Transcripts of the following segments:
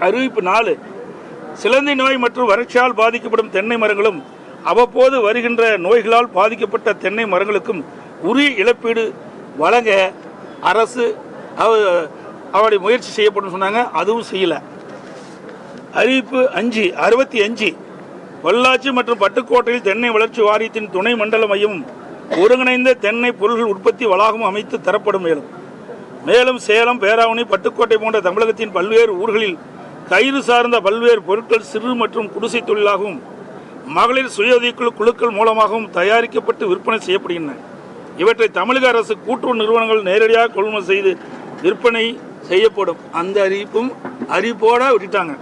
அறிவிப்பு 4. சிலந்தி நோய் மற்றும் வறட்சியால் பாதிக்கப்படும் தென்னை மரங்களும் அவ்வப்போது வருகின்ற நோய்களால் பாதிக்கப்பட்ட தென்னை மரங்களுக்கும் உரிய இழப்பீடு வழங்க அரசு அவருடைய முயற்சி செய்யப்படும் சொன்னாங்க. அதுவும் செய்யலை. அறிவிப்பு 65. பொள்ளாச்சி மற்றும் பட்டுக்கோட்டையில் தென்னை வளர்ச்சி வாரியத்தின் துணை மண்டல மையமும் ஒருங்கிணைந்த தென்னை பொருள்கள் உற்பத்தி வளாகம் அமைத்து தரப்படும். மேலும் சேலம், பேராவணி, பட்டுக்கோட்டை போன்ற தமிழகத்தின் பல்வேறு ஊர்களில் கயிறு சார்ந்த பல்வேறு பொருட்கள் சிறு மற்றும் குடிசை தொழிலாகவும் மகளிர் சுய உதவிக்குழு குழுக்கள் மூலமாகவும் தயாரிக்கப்பட்டு விற்பனை செய்யப்படுகின்றன. இவற்றை தமிழக அரசு கூட்டுறவு நிறுவனங்கள் நேரடியாக கொள்முதல் செய்து விற்பனை செய்யப்படும். அந்த அறிவிப்போட விட்டுட்டாங்க.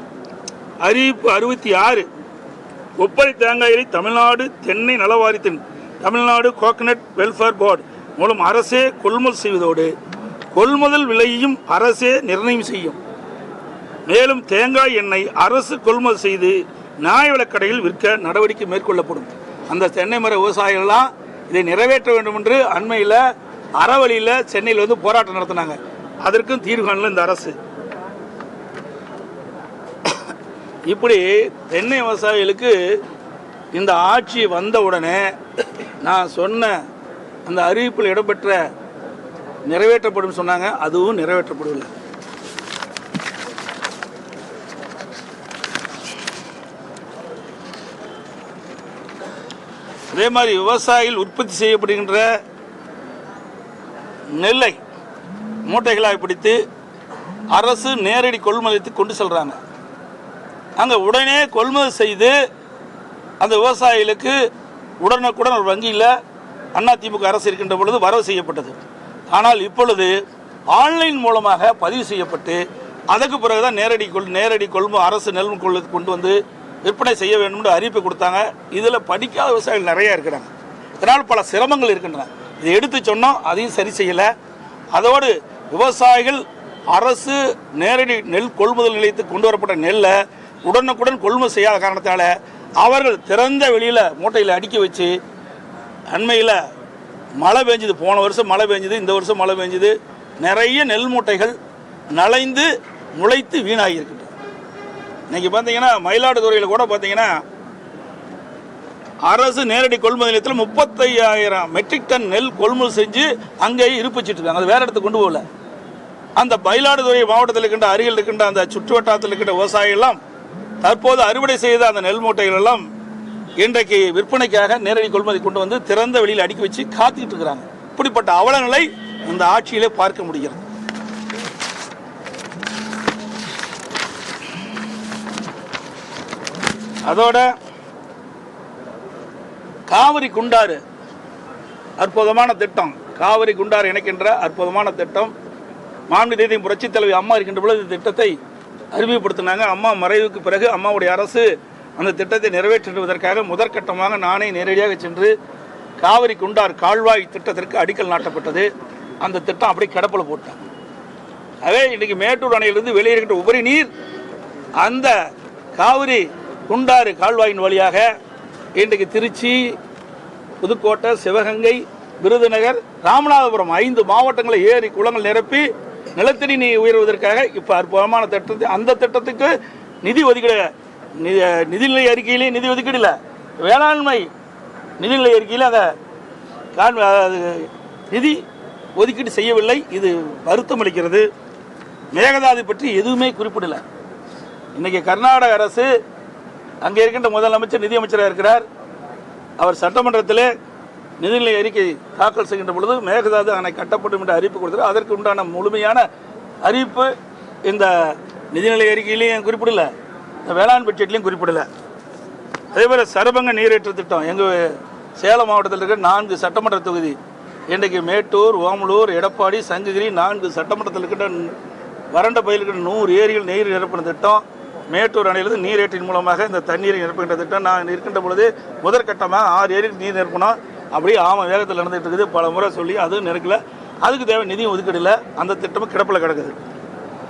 அறிவிப்பு 66. கொப்பரை தேங்காயை தமிழ்நாடு தென்னை நலவாரியத்தின் தமிழ்நாடு கோகனட் வெல்ஃபேர் போர்டு மூலம் அரசே கொள்முதல் செய்வதோடு கொள்முதல் விலையையும் அரசே நிர்ணயம் செய்யும். மேலும் தேங்காய் எண்ணெய் அரசு கொள்முதல் செய்து நியாய விலைக் கடையில் விற்க நடவடிக்கை மேற்கொள்ளப்படும். அந்த தென்னை மர விவசாயிகள்லாம் இதை நிறைவேற்ற வேண்டும் என்று அண்மையில் அறவழியில் சென்னையில் போராட்டம் நடத்தினாங்க. அதற்கும் தீர்வு காணல இந்த அரசு. இப்படி தென்னை விவசாயிகளுக்கு இந்த ஆட்சி வந்தவுடனே நான் சொன்ன அந்த அறிவிப்பில் இடம்பெற்ற நிறைவேற்றப்படும் சொன்னாங்க. அதுவும் நிறைவேற்றப்படவில்லை. அதே மாதிரி விவசாயிகள் உற்பத்தி செய்யப்படுகின்ற நெல்லை மூட்டைகளாக பிடித்து அரசு நேரடி கொள்முதலுக்கு கொண்டு செல்றாங்க. அங்கே உடனே கொள்முதல் செய்து அந்த விவசாயிகளுக்கு உடனுக்குடன் ஒரு வங்கியில் அதிமுக அரசு இருக்கின்ற பொழுது வரவு செய்யப்பட்டது. ஆனால் இப்பொழுது ஆன்லைன் மூலமாக பதிவு செய்யப்பட்டு அதற்கு பிறகுதான் நேரடி கொள்முதல் அரசு நெல் கொண்டு வந்து விற்பனை செய்ய வேண்டும் என்று அறிவிப்பு கொடுத்தாங்க. இதில் படிக்காத விவசாயிகள் நிறைய இருக்கிறாங்க. இதனால் பல சிரமங்கள் இருக்கின்றன. இதை எடுத்து சொன்னோம், அதையும் சரி செய்யலை. அதோடு விவசாயிகள் அரசு நேரடி நெல் கொள்முதல் நிலையத்துக்கு கொண்டு வரப்பட்ட நெல்லை உடனுக்குடன் கொள்முதல் செய்யாத காரணத்தால் அவர்கள் திறந்த வெளியில் மூட்டையில் அடுக்கி வச்சு அண்மையில் மழை பெஞ்சுது. போன வருஷம் மழை பெஞ்சுது, இந்த வருஷம் மழை பெஞ்சுது. நிறைய நெல் மூட்டைகள் நனைந்து முளைத்து வீணாகி இருக்கின்றன. இன்னைக்கு பார்த்தீங்கன்னா மயிலாடுதுறையில் கூட பார்த்தீங்கன்னா அரசு நேரடி கொள்முதல் நிலையத்தில் 35,000 மெட்ரிக் டன் நெல் கொள்முதல் செஞ்சு அங்கேயே இருப்பிச்சிட்டு இருக்காங்க. அது வேற இடத்துக்கு கொண்டு போகல. அந்த மயிலாடுதுறை மாவட்டத்தில் இருக்கின்ற அருகில் இருக்கின்ற அந்த சுற்று வட்டாரத்தில் இருக்கின்ற விவசாயிகள் எல்லாம் தற்போது அறுவடை செய்த அந்த நெல் மூட்டைகள் எல்லாம் இன்றைக்கு விற்பனைக்காக நேரடி கொள்முதல் கொண்டு வந்து திறந்த வெளியில் அடுக்கி வச்சு காத்துக்கிட்டு இருக்கிறாங்க. இப்படிப்பட்ட அவல நிலை இந்த ஆட்சியிலே பார்க்க முடிகிறது. அதோட காவிரி குண்டாறு அற்புதமான திட்டம். காவிரி குண்டாறு இணைக்கின்ற அற்புதமான திட்டம். மாண்புமிகு புரட்சித் தலைவி அம்மா இருக்கின்ற பொழுது இந்த திட்டத்தை அறிமுகப்படுத்தினாங்க. அம்மா மறைவுக்கு பிறகு அம்மாவுடைய அரசு அந்த திட்டத்தை நிறைவேற்றுவதற்காக முதற்கட்டமாக நானே நேரடியாக சென்று காவிரி குண்டார் கால்வாய் திட்டத்திற்கு அடிக்கல் நாட்டப்பட்டது. அந்த திட்டம் அப்படி கிடப்பில் போட்டாங்க. அதே இன்றைக்கு மேட்டூர் அணையிலிருந்து வெளியேறுகின்ற உபரி நீர் அந்த காவிரி குண்டாறு கால்வாயின் வழியாக இன்றைக்கு திருச்சி, புதுக்கோட்டை, சிவகங்கை, விருதுநகர், ராமநாதபுரம் 5 மாவட்டங்களை ஏரி குளங்கள் நிரப்பி நிலத்தடி நீர் உயர்வதற்காக இப்போ அற்புதமான திட்டத்தை அந்த திட்டத்துக்கு நிதி ஒதுக்கீடு நிதிநிலை அறிக்கையிலே நிதி ஒதுக்கீடு இல்லை, வேளாண்மை நிதிநிலை அறிக்கையில் அதை நிதி ஒதுக்கீடு செய்யவில்லை. இது வருத்தம் அளிக்கிறது. மேகதாது பற்றி எதுவுமே குறிப்பிடலை. இன்றைக்கி கர்நாடக அரசு அங்கே இருக்கின்ற முதலமைச்சர் நிதியமைச்சராக இருக்கிறார். அவர் சட்டமன்றத்தில் நிதிநிலை அறிக்கை தாக்கல் செய்கின்ற பொழுது மேகதாது அணை கட்டப்படும் என்று அறிவிப்பு கொடுத்தார். அதற்கு உண்டான முழுமையான அறிவிப்பு இந்த நிதிநிலை அறிக்கையிலையும் குறிப்பிடலை, இந்த வேளாண் பட்ஜெட்லையும் குறிப்பிடலை. அதேபோல் சரபங்க நீரேற்று திட்டம் எங்கள் சேலம் மாவட்டத்தில் இருக்கிற 4 சட்டமன்ற தொகுதி இன்றைக்கு மேட்டூர், ஓமலூர், எடப்பாடி, சங்ககிரி 4 சட்டமன்றத்தில் இருக்கின்ற வறண்ட பயிர் இருக்கிற 100 ஏரிகள் நீர் நிரப்பின திட்டம். மேட்டூர் அணையிலிருந்து நீரேற்றின் மூலமாக இந்த தண்ணீரை நிரப்புகின்ற திட்டம் நான் இருக்கின்ற பொழுது முதற்கட்டமாக 6 ஏரிகள் நீர் நிரப்பினோம். அப்படியே வேகத்தில் நடந்துகிட்டு இருக்குது. பல முறை சொல்லி அதுவும் நிரக்கல. அதுக்கு தேவை நிதியும் ஒதுக்கீடு இல்லை. அந்த திட்டமும் கிடப்பில் கிடக்குது.